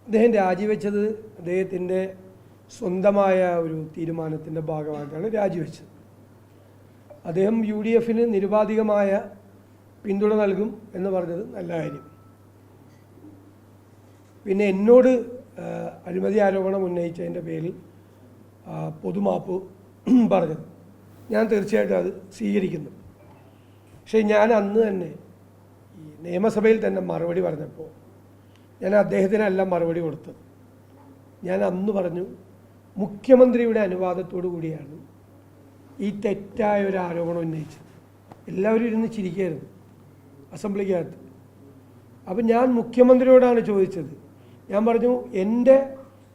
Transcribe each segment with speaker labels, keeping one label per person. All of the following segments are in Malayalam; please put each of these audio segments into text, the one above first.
Speaker 1: അദ്ദേഹം രാജിവെച്ചത് അദ്ദേഹത്തിൻ്റെ സ്വന്തമായ ഒരു തീരുമാനത്തിൻ്റെ ഭാഗമായിട്ടാണ് രാജിവെച്ചത്. അദ്ദേഹം UDFന് നിരുപാധികമായ പിന്തുണ നൽകും എന്ന് പറഞ്ഞത് നല്ല കാര്യം. പിന്നെ എന്നോട് അഴിമതി ആരോപണം ഉന്നയിച്ചതിൻ്റെ പേരിൽ പൊതുമാപ്പ് പറഞ്ഞത് ഞാൻ തീർച്ചയായിട്ടും അത് സ്വീകരിക്കുന്നു. പക്ഷേ ഞാൻ അന്ന് തന്നെ ഈ നിയമസഭയിൽ തന്നെ മറുപടി പറഞ്ഞപ്പോൾ ഞാൻ അദ്ദേഹത്തിനല്ല മറുപടി കൊടുത്തത്. ഞാൻ അന്ന് പറഞ്ഞു, മുഖ്യമന്ത്രിയുടെ അനുവാദത്തോടു കൂടിയാണ് ഈ തെറ്റായ ഒരു ആരോപണം ഉന്നയിച്ചത്. എല്ലാവരും ഇരുന്ന് ചിരിക്കായിരുന്നു അസംബ്ലിക്കകത്ത്. അപ്പം ഞാൻ മുഖ്യമന്ത്രിയോടാണ് ചോദിച്ചത്. ഞാൻ പറഞ്ഞു, എൻ്റെ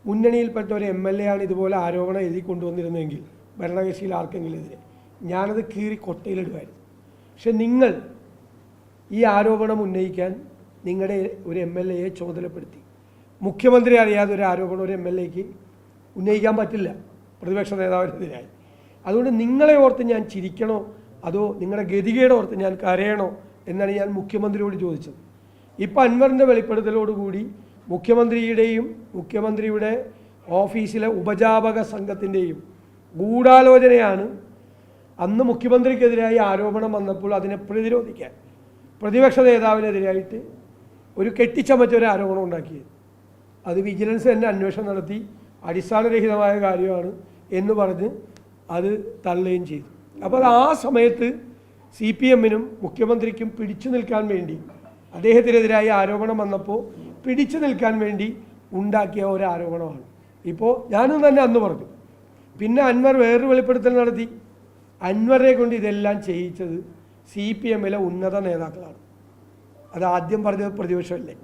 Speaker 1: മുന്നണിയിൽപ്പെട്ട ഒരു MLA ആണ് ഇതുപോലെ ആരോപണം എഴുതി കൊണ്ടുവന്നിരുന്നെങ്കിൽ ഭരണകക്ഷിയിൽ ആർക്കെങ്കിലും എതിരെ ഞാനത് കീറി കൊട്ടയിലിടുമായിരുന്നു. പക്ഷെ നിങ്ങൾ ഈ ആരോപണം ഉന്നയിക്കാൻ നിങ്ങളുടെ ഒരു MLAയെ ചുമതലപ്പെടുത്തി. മുഖ്യമന്ത്രി അറിയാതെ ഒരു ആരോപണം ഒരു MLAക്ക് ഉന്നയിക്കാൻ പറ്റില്ല പ്രതിപക്ഷ നേതാവിനെതിരായി. അതുകൊണ്ട് നിങ്ങളെ ഓർത്ത് ഞാൻ ചിരിക്കണോ അതോ നിങ്ങളുടെ ഗതികേട് ഓർത്ത് ഞാൻ കരയണോ എന്നാണ് ഞാൻ മുഖ്യമന്ത്രിയോട് ചോദിച്ചത്. ഇപ്പം അൻവറിൻ്റെ വെളിപ്പെടുത്തലോടുകൂടി മുഖ്യമന്ത്രിയുടെയും മുഖ്യമന്ത്രിയുടെ ഓഫീസിലെ ഉപജാപക സംഘത്തിൻ്റെയും ഗൂഢാലോചനയാണ് അന്ന് മുഖ്യമന്ത്രിക്കെതിരായി ആരോപണം വന്നപ്പോൾ അതിനെ പ്രതിരോധിക്കാൻ പ്രതിപക്ഷ നേതാവിനെതിരായിട്ട് ഒരു കെട്ടിച്ചമച്ച ഒരു ആരോപണം ഉണ്ടാക്കിയത്. അത് വിജിലൻസ് തന്നെ അന്വേഷണം നടത്തി അടിസ്ഥാനരഹിതമായ കാര്യമാണ് എന്ന് പറഞ്ഞ് അത് തള്ളുകയും ചെയ്തു. അപ്പോൾ ആ സമയത്ത് CPMനും മുഖ്യമന്ത്രിക്കും പിടിച്ചു നിൽക്കാൻ വേണ്ടി അദ്ദേഹത്തിനെതിരായി ആരോപണം വന്നപ്പോൾ പിടിച്ചു നിൽക്കാൻ വേണ്ടി ഉണ്ടാക്കിയ ഒരു ആരോപണമാണ്. ഇപ്പോൾ ഞാനും തന്നെ അന്ന് പറഞ്ഞു. പിന്നെ അൻവർ വേറൊരു വെളിപ്പെടുത്തൽ നടത്തി. അൻവറെ കൊണ്ട് ഇതെല്ലാം ചെയ്യിച്ചത് CPMലെ ഉന്നത നേതാക്കളാണ്. അത് ആദ്യം പറഞ്ഞത് പ്രതിപക്ഷമല്ലേ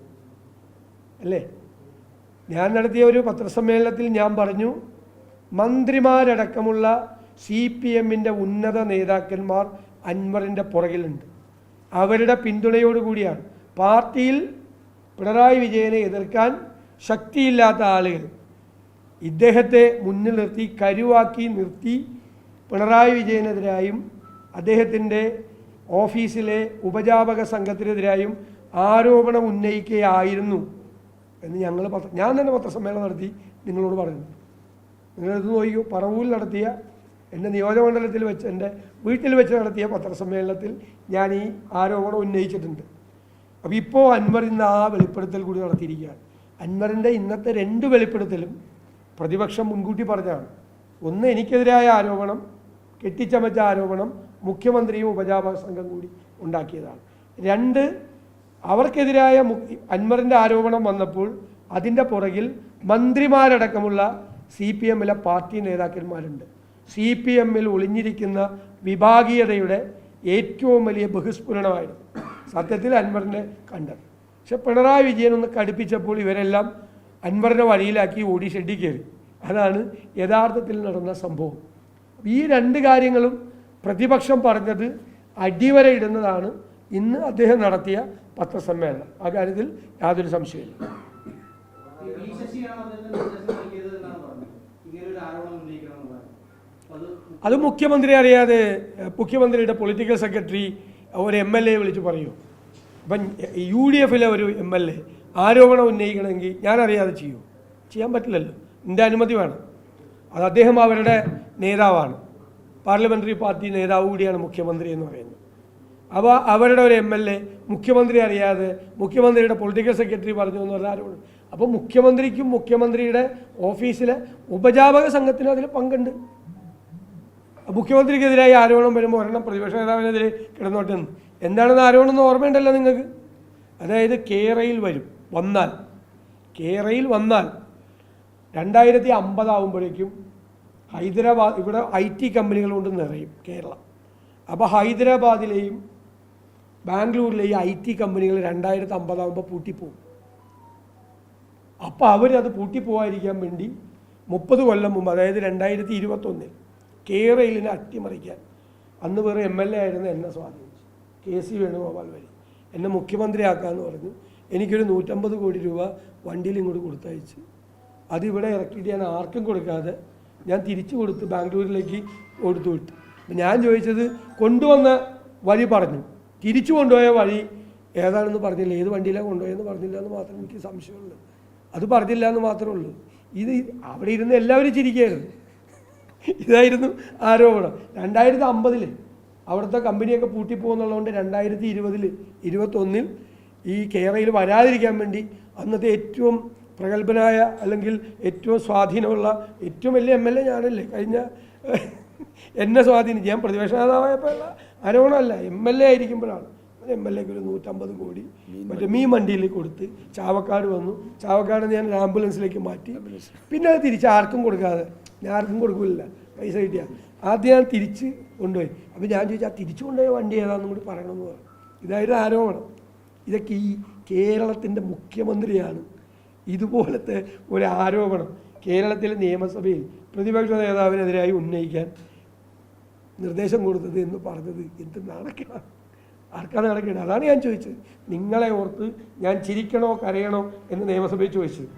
Speaker 1: അല്ലേ? ഞാൻ നടത്തിയ ഒരു പത്രസമ്മേളനത്തിൽ ഞാൻ പറഞ്ഞു, മന്ത്രിമാരടക്കമുള്ള CPMൻ്റെ ഉന്നത നേതാക്കന്മാർ അൻവറിൻ്റെ പുറകിലുണ്ട്. അവരുടെ പിന്തുണയോടുകൂടിയാണ് പാർട്ടിയിൽ പിണറായി വിജയനെ എതിർക്കാൻ ശക്തിയില്ലാത്ത ആളുകൾ ഇദ്ദേഹത്തെ മുന്നിൽ നിർത്തി കരുവാക്കി നിർത്തി പിണറായി വിജയനെതിരായും അദ്ദേഹത്തിൻ്റെ ഓഫീസിലെ ഉപജാപക സംഘത്തിനെതിരായും ആരോപണം ഉന്നയിക്കുകയായിരുന്നു എന്ന് ഞാൻ തന്നെ പത്രസമ്മേളനം നടത്തി നിങ്ങളോട് പറഞ്ഞു. നിങ്ങളിത് നോക്കിയോ, പറവൂരിൽ നടത്തിയ എൻ്റെ നിയോജകമണ്ഡലത്തിൽ വെച്ച് എൻ്റെ വീട്ടിൽ വെച്ച് നടത്തിയ പത്രസമ്മേളനത്തിൽ ഞാൻ ഈ ആരോപണം ഉന്നയിച്ചിട്ടുണ്ട്. അപ്പോൾ ഇപ്പോൾ അൻവർ ഇന്ന് ആ വെളിപ്പെടുത്തൽ കൂടി നടത്തിയിരിക്കുകയാണ്. അൻവറിൻ്റെ ഇന്നത്തെ 2 വെളിപ്പെടുത്തലും പ്രതിപക്ഷം മുൻകൂട്ടി പറഞ്ഞാണ്. ഒന്ന്, എനിക്കെതിരായ ആരോപണം, കെട്ടിച്ചമച്ച ആരോപണം മുഖ്യമന്ത്രിയും ഉപജാപക സംഘം കൂടി ഉണ്ടാക്കിയതാണ്. 2, അവർക്കെതിരായ അൻവറിൻ്റെ ആരോപണം വന്നപ്പോൾ അതിൻ്റെ പുറകിൽ മന്ത്രിമാരടക്കമുള്ള CPMലെ പാർട്ടി നേതാക്കന്മാരുണ്ട്. CPMൽ ഒളിഞ്ഞിരിക്കുന്ന വിഭാഗീയതയുടെ ഏറ്റവും വലിയ ബഹിസ്ഫുരണമായിരുന്നു സത്യത്തിൽ അൻവറിനെ കണ്ടത്. പക്ഷെ പിണറായി വിജയൻ ഒന്ന് കടുപ്പിച്ചപ്പോൾ ഇവരെല്ലാം അൻവറിനെ വഴിയിലാക്കി ഓടി ഷെഡിൽ കയറി. അതാണ് യഥാർത്ഥത്തിൽ നടന്ന സംഭവം. ഈ 2 കാര്യങ്ങളും പ്രതിപക്ഷം പറഞ്ഞത് അടിവരയിടുന്നതാണ് ഇന്ന് അദ്ദേഹം നടത്തിയ പത്രസമ്മേളനം. ആ കാര്യത്തിൽ യാതൊരു സംശയമില്ല. അത് മുഖ്യമന്ത്രി അറിയാതെ മുഖ്യമന്ത്രിയുടെ പൊളിറ്റിക്കൽ സെക്രട്ടറി ഒരു MLA വിളിച്ച് പറയൂ. അപ്പം UDFലെ ഒരു MLA ആരോപണം ഉന്നയിക്കണമെങ്കിൽ ഞാൻ അറിയാതെ ചെയ്യാൻ പറ്റില്ലല്ലോ. എൻ്റെ അനുമതി വേണം. അത് അദ്ദേഹം അവരുടെ നേതാവാണ്, പാർലമെൻ്ററി പാർട്ടി നേതാവ് കൂടിയാണ് മുഖ്യമന്ത്രി എന്ന് പറയുന്നത്. അപ്പോൾ അവരുടെ ഒരു MLA മുഖ്യമന്ത്രി അറിയാതെ മുഖ്യമന്ത്രിയുടെ പൊളിറ്റിക്കൽ സെക്രട്ടറി പറഞ്ഞു എന്ന് പറഞ്ഞാൽ ആരോപണം. അപ്പോൾ മുഖ്യമന്ത്രിക്കും മുഖ്യമന്ത്രിയുടെ ഓഫീസിലെ ഉപജാപക സംഘത്തിനും അതിൽ പങ്കുണ്ട്. മുഖ്യമന്ത്രിക്കെതിരായി ആരോപണം വരുമ്പോൾ ഒരെണ്ണം പ്രതിപക്ഷ നേതാവിനെതിരെ കിടന്നോട്ടെ. എന്താണെന്ന് ആരോപണം എന്ന് ഓർമ്മയുണ്ടല്ലോ നിങ്ങൾക്ക്. അതായത് കേരയിൽ വന്നാൽ 2050 ആകുമ്പോഴേക്കും ഹൈദരാബാദ്, ഇവിടെ IT കമ്പനികൾ കൊണ്ട് നിറയും കേരളം. അപ്പോൾ ഹൈദരാബാദിലെയും ബാംഗ്ലൂരിലെയും IT കമ്പനികൾ 2050 ആകുമ്പോൾ പൂട്ടിപ്പോകും. അപ്പോൾ അവരത് പൂട്ടിപ്പോകാതിരിക്കാൻ വേണ്ടി 30 കൊല്ലം മുമ്പ്, അതായത് 2021 കേരളിനെ അട്ടിമറിക്കാൻ അന്ന് വേറെ MLA ആയിരുന്ന എന്നെ സ്വാധീനിച്ചു. KC വേണുഗോപാൽ വഴി എന്നെ മുഖ്യമന്ത്രിയാക്കാമെന്ന് പറഞ്ഞു. എനിക്കൊരു 150 കോടി രൂപ വണ്ടിയിൽ ഇങ്ങോട്ട് കൊടുത്തയച്ച് അതിവിടെ ഇറക്കിയിട്ട് ഞാൻ ആർക്കും കൊടുക്കാതെ ഞാൻ തിരിച്ചു കൊടുത്ത് ബാംഗ്ലൂരിലേക്ക് കൊടുത്തു വിട്ടു. അപ്പം ഞാൻ ചോദിച്ചത്, കൊണ്ടുവന്ന വഴി പറഞ്ഞു, തിരിച്ചു കൊണ്ടുപോയ വഴി ഏതാണെന്ന് പറഞ്ഞില്ല, ഏത് വണ്ടിയിലാണ് കൊണ്ടുപോയെന്ന് പറഞ്ഞില്ല എന്ന് മാത്രം എനിക്ക് സംശയമുള്ളൂ. അത് പറഞ്ഞില്ല എന്ന് മാത്രമേ ഉള്ളൂ. ഇത് അവിടെ ഇരുന്ന് എല്ലാവരും ചിരിക്കുകയായിരുന്നു. ഇതായിരുന്നു ആരോപണം. 2050 അവിടുത്തെ കമ്പനിയൊക്കെ പൂട്ടിപ്പോകുന്നുള്ളതുകൊണ്ട് 2021 ഈ കേരളയിൽ വരാതിരിക്കാൻ വേണ്ടി അന്നത്തെ ഏറ്റവും പ്രഗത്ഭനായ അല്ലെങ്കിൽ ഏറ്റവും സ്വാധീനമുള്ള ഏറ്റവും വലിയ MLA ഞാനല്ലേ. കഴിഞ്ഞ എന്നെ സ്വാധീനിച്ച് ഞാൻ പ്രതിപക്ഷ നേതാവായപ്പോഴുള്ള ആരോപണമല്ല, MLA ആയിരിക്കുമ്പോഴാണ്. MLAക്ക് ഒരു 150 കോടി മറ്റേ മീൻ വണ്ടിയിൽ കൊടുത്ത് ചാവക്കാട് വന്നു. ചാവക്കാട് ഞാൻ ഒരു ആംബുലൻസിലേക്ക് മാറ്റി. പിന്നെ അത് തിരിച്ച് ആർക്കും കൊടുക്കാതെ, ഞാൻ ആർക്കും കൊടുക്കില്ല, പൈസ കിട്ടിയാൽ ആദ്യം ഞാൻ തിരിച്ച് കൊണ്ടുപോയി. അപ്പോൾ ഞാൻ ചോദിച്ചാൽ ആ തിരിച്ചു കൊണ്ടുപോയ വണ്ടി ഏതാണെന്നും കൂടി പറയണമെന്ന് പറഞ്ഞു. ഇതായിരുന്നു ആരോപണം. ഇതൊക്കെ ഈ കേരളത്തിൻ്റെ മുഖ്യമന്ത്രിയാണ് ഇതുപോലത്തെ ഒരു ആരോപണം കേരളത്തിലെ നിയമസഭയിൽ പ്രതിപക്ഷ നേതാവിനെതിരായി ഉന്നയിക്കാൻ നിർദ്ദേശം കൊടുത്തത് എന്ന് പറഞ്ഞത് എന്ത് നാണക്കേടാണ്. ആർക്കാണ് നടക്കേണ്ടത്? അതാണ് ഞാൻ ചോദിച്ചത്. നിങ്ങളെ ഓർത്ത് ഞാൻ ചിരിക്കണോ കരയണോ എന്ന് നിയമസഭയിൽ ചോദിച്ചത്.